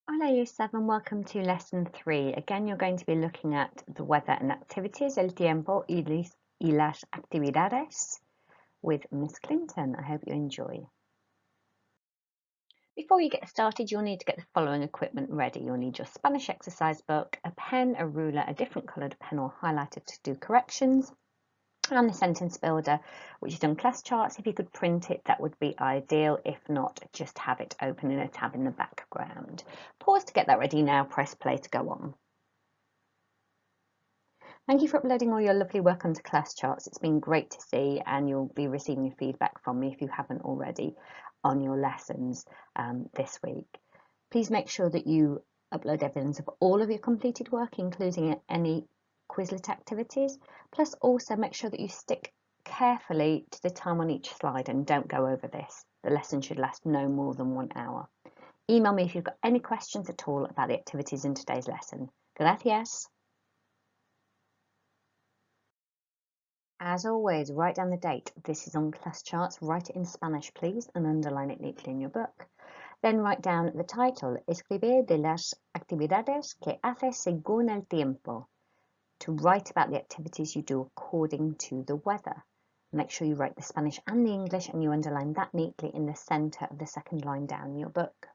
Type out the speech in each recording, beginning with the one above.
Hola Year 7, welcome to lesson 3. Again, you're going to be looking at the weather and activities, el tiempo y las actividades with Miss Clinton. I hope you enjoy. Before you get started, you'll need to get the following equipment ready. You'll need your Spanish exercise book, a pen, a ruler, a different coloured pen or highlighter to do corrections, and the sentence builder, which is on class charts. If you could print it, that would be ideal. If not, just have it open in a tab in the background. Pause to get that ready now. Press play to go on. Thank you for uploading all your lovely work onto class charts. It's been great to see, and you'll be receiving feedback from me if you haven't already on your lessons this week. Please make sure that you upload evidence of all of your completed work, including any Quizlet activities. Plus also make sure that you stick carefully to the time on each slide and don't go over this. The lesson should last no more than 1 hour. Email me if you've got any questions at all about the activities in today's lesson. Gracias. As always, write down the date. This is on class charts. Write it in Spanish, please, and underline it neatly in your book. Then write down the title, escribir de las actividades que haces según el tiempo. To write about the activities you do according to the weather. Make sure you write the Spanish and the English and you underline that neatly in the centre of the second line down in your book.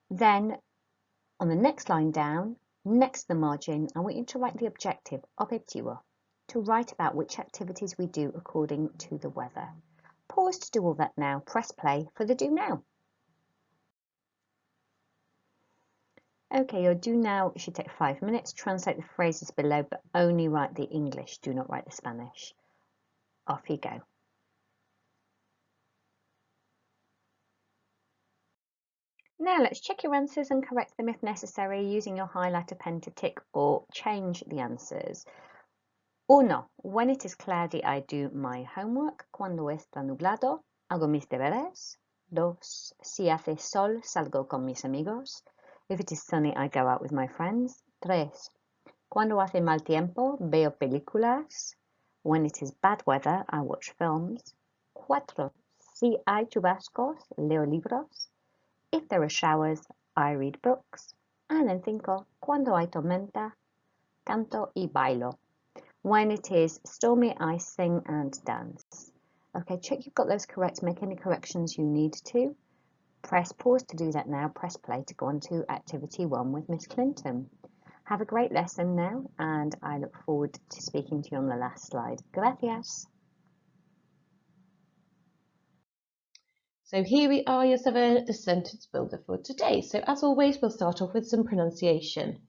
Then, on the next line down, next to the margin, I want you to write the objective, objetivo, to write about which activities we do according to the weather. Pause to do all that now. Press play for the do now. Okay, your do now should take 5 minutes. Translate the phrases below, but only write the English. Do not write the Spanish. Off you go. Now let's check your answers and correct them if necessary using your highlighter pen to tick or change the answers. 1. When it is cloudy, I do my homework. Cuando está nublado, hago mis deberes. 2. Si hace sol, salgo con mis amigos. If it is sunny, I go out with my friends. 3. Cuando hace mal tiempo, veo películas. When it is bad weather, I watch films. 4. Si hay chubascos, leo libros. If there are showers, I read books. And then 5. Cuando hay tormenta, canto y bailo. When it is stormy, I sing and dance. Okay, check you've got those correct. Make any corrections you need to. Press pause to do that now. Press play to go on to activity 1 with Miss Clinton. Have a great lesson now, and I look forward to speaking to you on the last slide. Gracias. So here we are, Year 7, the sentence builder for today. So as always, we'll start off with some pronunciation.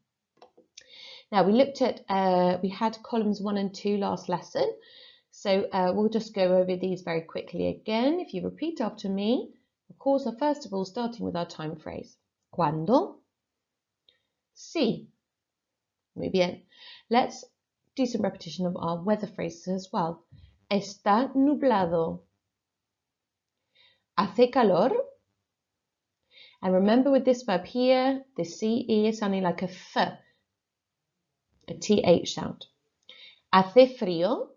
Now we looked at, we had columns 1 and 2 last lesson. So we'll just go over these very quickly again. If you repeat after me, of course, first of all, starting with our time phrase. Cuando? Sí. Muy bien. Let's do some repetition of our weather phrases as well. Está nublado. Hace calor. And remember with this verb here, the CE is sounding like a F, a TH sound. Hace frío.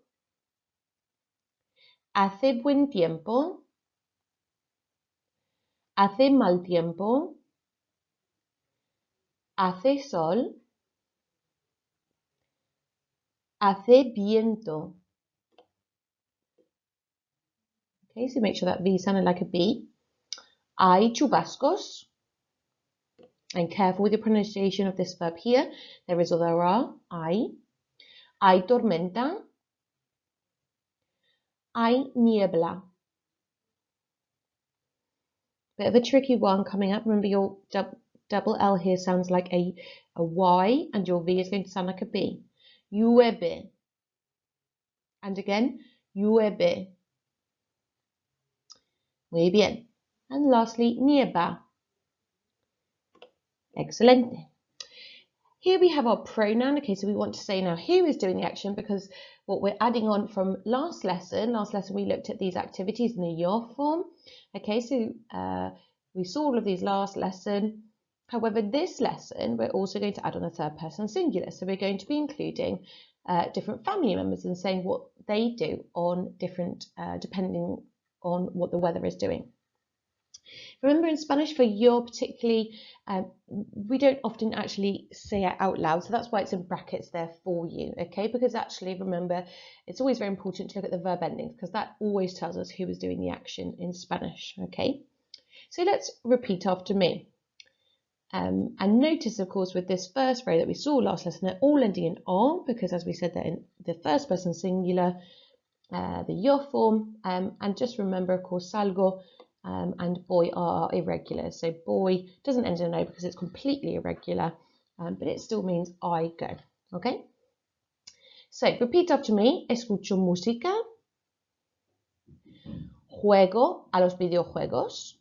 Hace buen tiempo. Hace mal tiempo. Hace sol. Hace viento. Okay, so make sure that V sounded like a B. Hay chubascos. And careful with your pronunciation of this verb here. There is or there are. Hay. Hay tormenta. Hay niebla. Bit of a tricky one coming up. Remember your double L here sounds like a Y and your V is going to sound like a B. Llueve. And again, llueve. Muy bien. And lastly, nieva. Excelente. Here we have our pronoun. Okay, so we want to say now who is doing the action because what we're adding on from last lesson we looked at these activities in the your form. Okay, so we saw all of these last lesson. However, this lesson, we're also going to add on a third person singular. So we're going to be including different family members and saying what they do on different, depending on what the weather is doing. Remember, in Spanish, for yo particularly, we don't often actually say it out loud, so that's why it's in brackets there for you, okay? Because actually, remember, it's always very important to look at the verb endings because that always tells us who is doing the action in Spanish, okay? So let's repeat after me. And notice, of course, with this first row that we saw last lesson, they're all ending in "on" because, as we said, they're in the first person singular, the yo form, and just remember, of course, salgo and voy are irregular. So boy doesn't end in an O because it's completely irregular, but it still means I go, okay? So repeat after me. Escucho música. Juego a los videojuegos.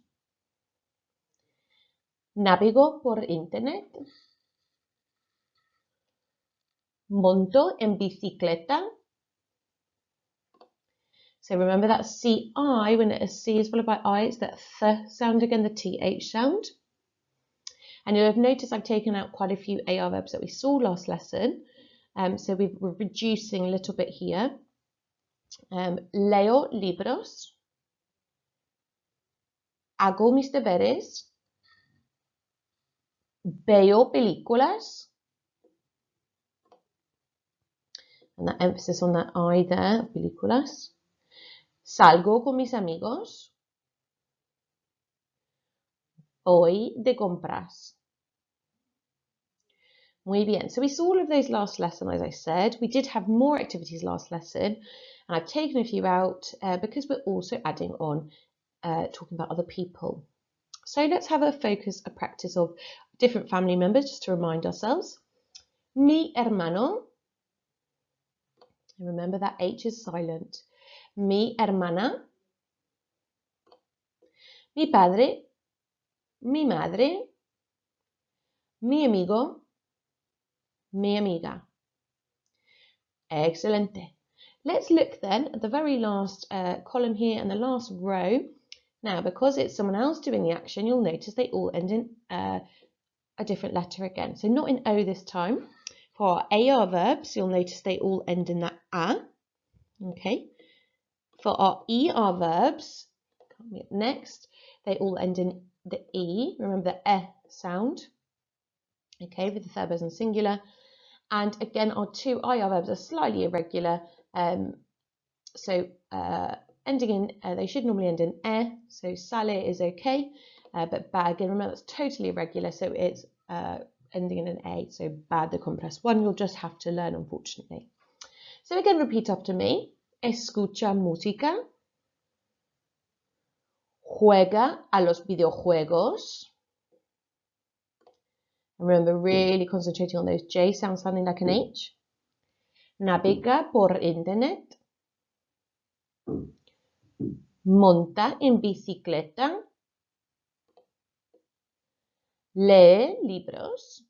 Navego por internet. Monto en bicicleta. So remember that CI, when a C is followed by I, it's that th sound again, the TH sound. And you'll have noticed I've taken out quite a few AR verbs that we saw last lesson. So we're reducing a little bit here. Leo libros. Hago mis deberes. Veo películas. And that emphasis on that I there, películas. Salgo con mis amigos. Voy de compras. Muy bien. So we saw all of those last lesson, as I said. We did have more activities last lesson, and I've taken a few out because we're also adding on talking about other people. So let's have a practice of different family members just to remind ourselves. Mi hermano. Remember that H is silent. Mi hermana. Mi padre. Mi madre. Mi amigo. Mi amiga. Excelente. Let's look then at the very last column here and the last row. Now, because it's someone else doing the action, you'll notice they all end in a different letter again. So not in O this time. For our AR verbs, you'll notice they all end in that A. Okay. For our ER verbs, coming up next, they all end in the E. Remember the E sound. Okay, with the third person singular. And again, our two IR verbs are slightly irregular. So ending in, they should normally end in E. So sale is okay, but bad, again, remember that's totally irregular. So it's ending in an A. So bad de compras. One you'll just have to learn, unfortunately. So again, repeat after me. Escucha música. Juega a los videojuegos. Remember, really concentrating on those J sounds sounding like an H. Navega por internet. Monta en bicicleta. Lee libros.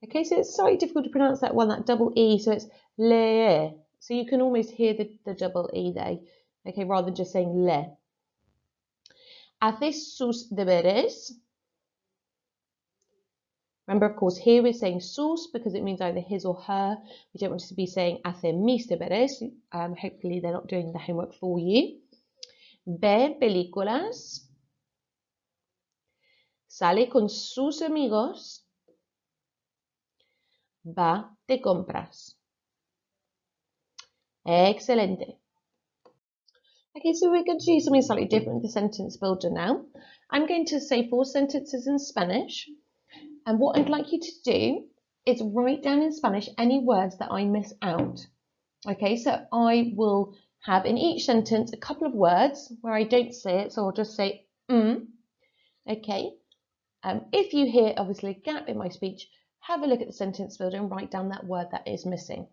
Okay, so it's slightly difficult to pronounce that one, that double E, so it's lee. So you can almost hear the double E there, okay, rather than just saying le. Hace sus deberes. Remember, of course, here we're saying sus because it means either his or her. We don't want to be saying hace mis deberes. Hopefully they're not doing the homework for you. Ve películas. Sale con sus amigos. Va de compras. Excelente. Okay, so we're going to do something slightly different with the sentence builder now. I'm going to say 4 sentences in Spanish. And what I'd like you to do is write down in Spanish any words that I miss out. Okay, so I will have in each sentence a couple of words where I don't say it, so I'll just say Okay. If you hear obviously a gap in my speech, have a look at the sentence builder and write down that word that is missing.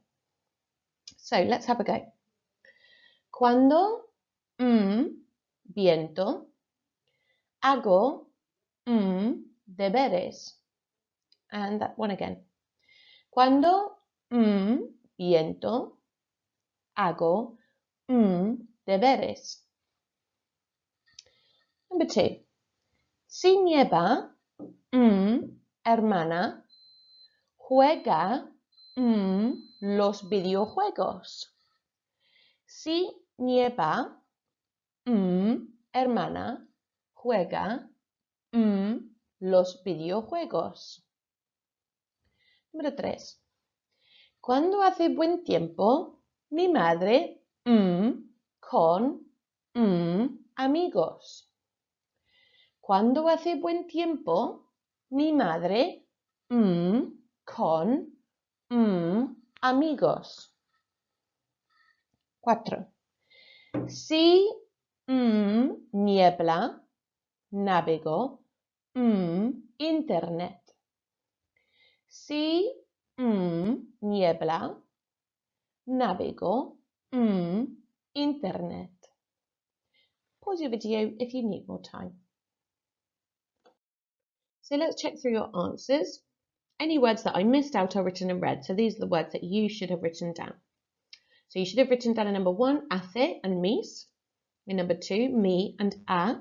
So let's have a go. Cuando viento hago deberes. And that one again. Cuando viento hago deberes. Number 2. Si nieva, hermana juega los videojuegos. Si nieva, hermana, juega, los videojuegos. Número 3. Cuando hace buen tiempo, mi madre, con, amigos. Cuando hace buen tiempo, mi madre, con, amigos. 4. Si, niebla, navego, internet. Si, niebla, navego, internet. Pause your video if you need more time. So let's check through your answers. Any words that I missed out are written in red. So these are the words that you should have written down. So you should have written down in number 1, hace and mis. In number 2, mi and a.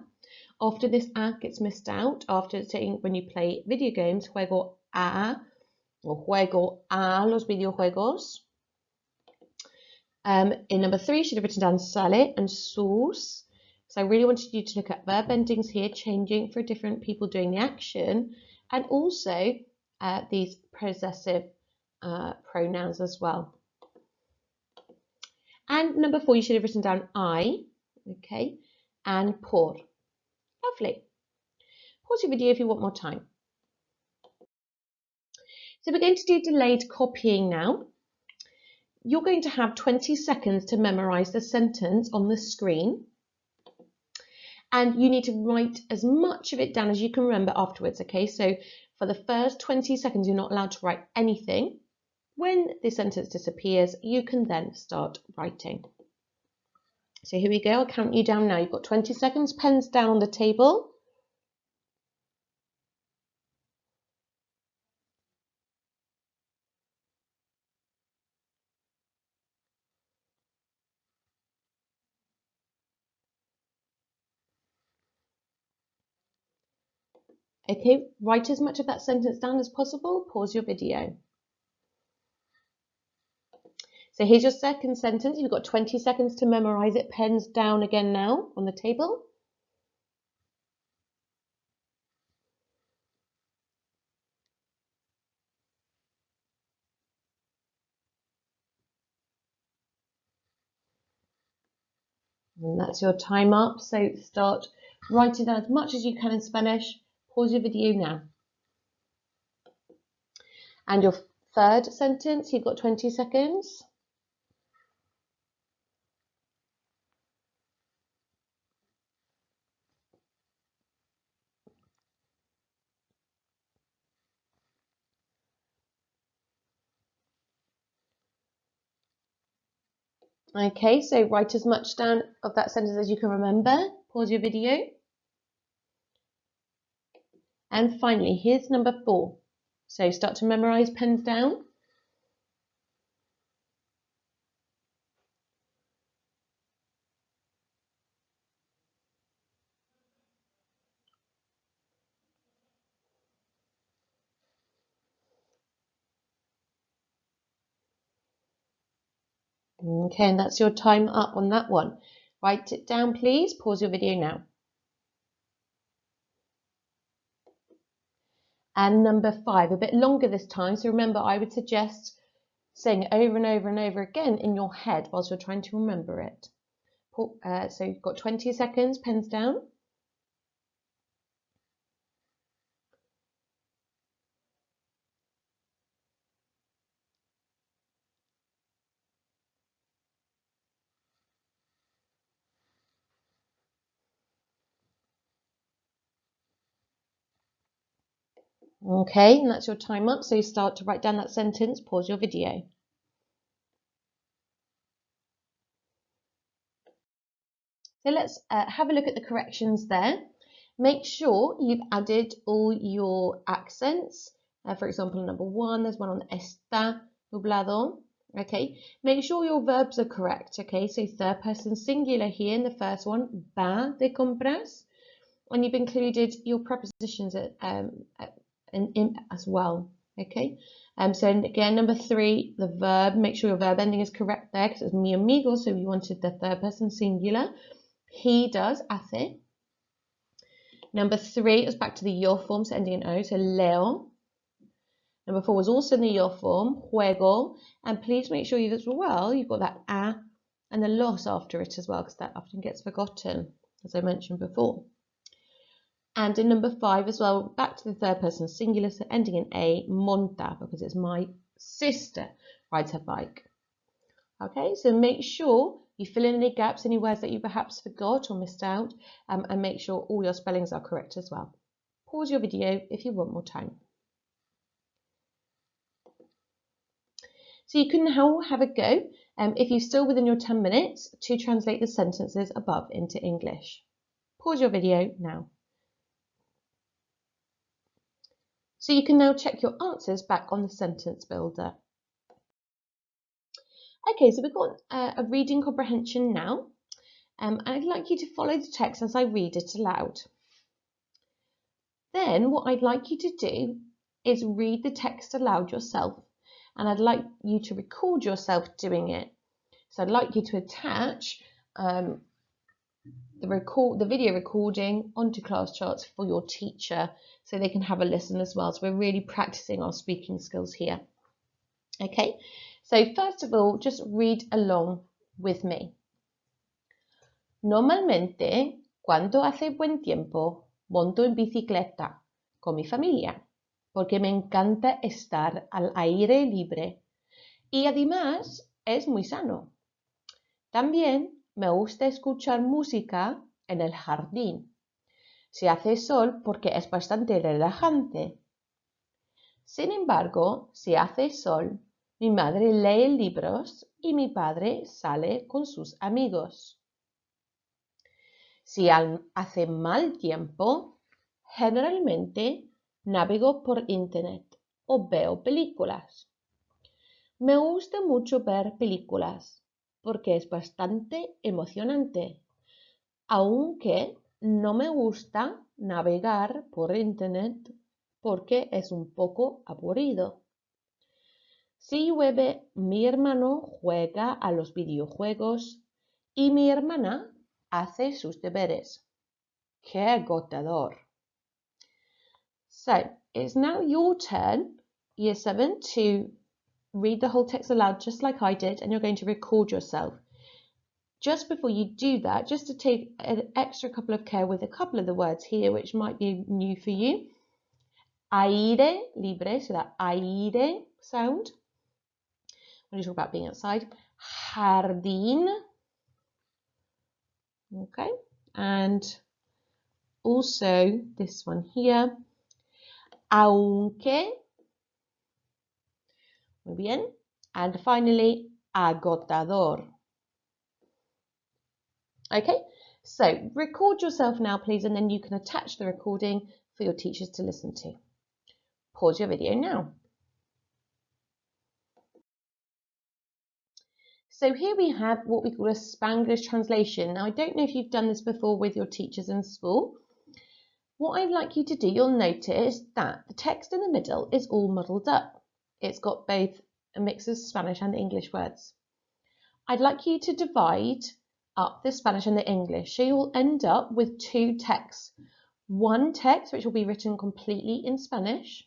After this a gets missed out, after saying when you play video games, juego a or juego a los videojuegos. In number 3, you should have written down sale and sus. So I really wanted you to look at verb endings here, changing for different people doing the action, and also these possessive pronouns as well. And number 4, you should have written down I, okay, and por. Lovely. Pause your video if you want more time. So we're going to do delayed copying now. You're going to have 20 seconds to memorize the sentence on the screen. And you need to write as much of it down as you can remember afterwards, okay? So for the first 20 seconds, you're not allowed to write anything. When the sentence disappears, you can then start writing. So here we go, I'll count you down now. You've got 20 seconds, pens down on the table. Okay, write as much of that sentence down as possible. Pause your video. So here's your second sentence. You've got 20 seconds to memorize it. Pens down again now on the table. And that's your time up. So start writing down as much as you can in Spanish. Pause your video now. And your third sentence, you've got 20 seconds. Okay, so write as much down of that sentence as you can remember. Pause your video. And finally, here's number 4. So start to memorize, pens down. Okay, and that's your time up on that one. Write it down, please. Pause your video now. And number 5, a bit longer this time. So remember, I would suggest saying it over and over and over again in your head whilst you're trying to remember it. So you've got 20 seconds, pens down. Okay, and that's your time up. So you start to write down that sentence, pause your video. So let's have a look at the corrections there. Make sure you've added all your accents. For example, number 1, there's one on está nublado. Okay, make sure your verbs are correct. Okay, so third person singular here in the first one, va de compras. And you've included your prepositions as well. Okay, so again, number 3, the verb, make sure your verb ending is correct there because it's mi amigo, so we wanted the third person singular. He does, hace. Number 3 is back to the yo form, so ending in o, so leo. Number 4 was also in the yo form, juego, and please make sure you as well, you've got that a and the los after it as well, because that often gets forgotten, as I mentioned before. And in number 5 as well, back to the third person singular, so ending in a, monta, because it's my sister rides her bike. Okay, so make sure you fill in any gaps, any words that you perhaps forgot or missed out, and make sure all your spellings are correct as well. Pause your video if you want more time. So you can now have a go, if you're still within your 10 minutes, to translate the sentences above into English. Pause your video now. So you can now check your answers back on the sentence builder. Okay, so we've got a reading comprehension now, and I'd like you to follow the text as I read it aloud. Then what I'd like you to do is read the text aloud yourself, and I'd like you to record yourself doing it. So I'd like you to attach the video recording onto class charts for your teacher so they can have a listen as well. So we're really practicing our speaking skills here. Okay, so first of all, just read along with me. Normalmente, cuando hace buen tiempo, monto en bicicleta con mi familia, porque me encanta estar al aire libre y además es muy sano. También me gusta escuchar música en el jardín. Si hace sol, porque es bastante relajante. Sin embargo, si hace sol, mi madre lee libros y mi padre sale con sus amigos. Si hace mal tiempo, generalmente navego por internet o veo películas. Me gusta mucho ver películas porque es bastante emocionante, aunque no me gusta navegar por internet porque es un poco aburrido. Si llueve, mi hermano juega a los videojuegos y mi hermana hace sus deberes. ¡Qué agotador! So, it's now your turn, Year 7, to read the whole text aloud just like I did, and you're going to record yourself. Just before you do that, just to take an extra couple of care with a couple of the words here, which might be new for you. Aire libre, so that aire sound, when you talk about being outside. Jardín, okay, and also this one here. Aunque, muy bien, and finally, agotador. Okay, so record yourself now, please, and then you can attach the recording for your teachers to listen to. Pause your video now. So here we have what we call a Spanglish translation. Now, I don't know if you've done this before with your teachers in school. What I'd like you to do, you'll notice that the text in the middle is all muddled up. It's got both a mix of Spanish and English words. I'd like you to divide up the Spanish and the English. So you'll end up with two texts. One text which will be written completely in Spanish,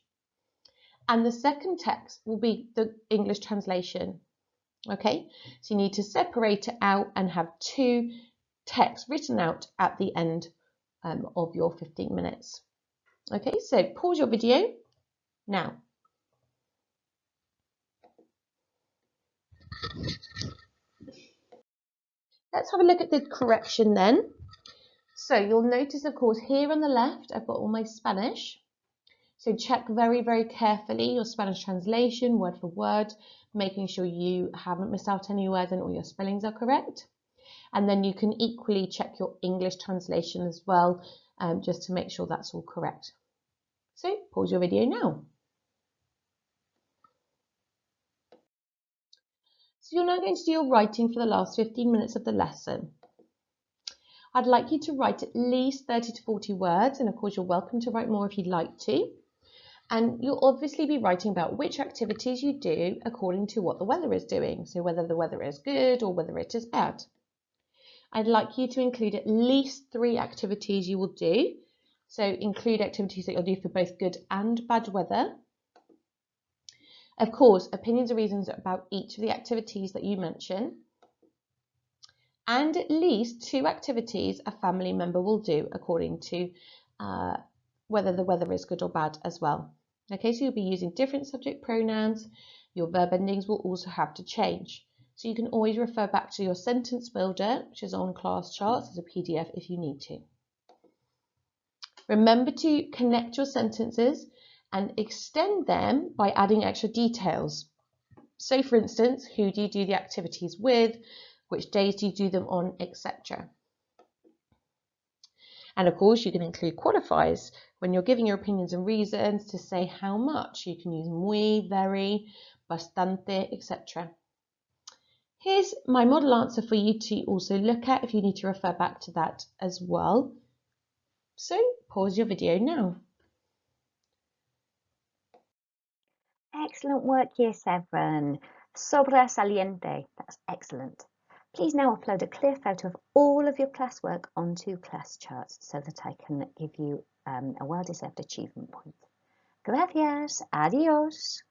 and the second text will be the English translation. Okay, so you need to separate it out and have two texts written out at the end of your 15 minutes. Okay, so pause your video now. Let's have a look at the correction then. So you'll notice, of course, here on the left, I've got all my Spanish. So check very, very carefully your Spanish translation, word for word, making sure you haven't missed out any words and all your spellings are correct. And then you can equally check your English translation as well, just to make sure that's all correct. So pause your video now. So you're now going to do your writing for the last 15 minutes of the lesson. I'd like you to write at least 30 to 40 words, and of course you're welcome to write more if you'd like to. And you'll obviously be writing about which activities you do according to what the weather is doing. So whether the weather is good or whether it is bad. I'd like you to include at least 3 activities you will do. So include activities that you'll do for both good and bad weather. Of course, opinions and reasons about each of the activities that you mention. And at least 2 activities a family member will do according to whether the weather is good or bad as well. Okay, so you'll be using different subject pronouns. Your verb endings will also have to change. So you can always refer back to your sentence builder, which is on class charts as a PDF if you need to. Remember to connect your sentences and extend them by adding extra details. So for instance, who do you do the activities with? Which days do you do them on, etc. And of course, you can include qualifiers when you're giving your opinions and reasons to say how much. You can use muy, very, bastante, etc. Here's my model answer for you to also look at if you need to refer back to that as well. So pause your video now. Excellent work, Year 7. Sobresaliente. That's excellent. Please now upload a clear photo of all of your classwork onto class charts so that I can give you a well-deserved achievement point. Gracias. Adios.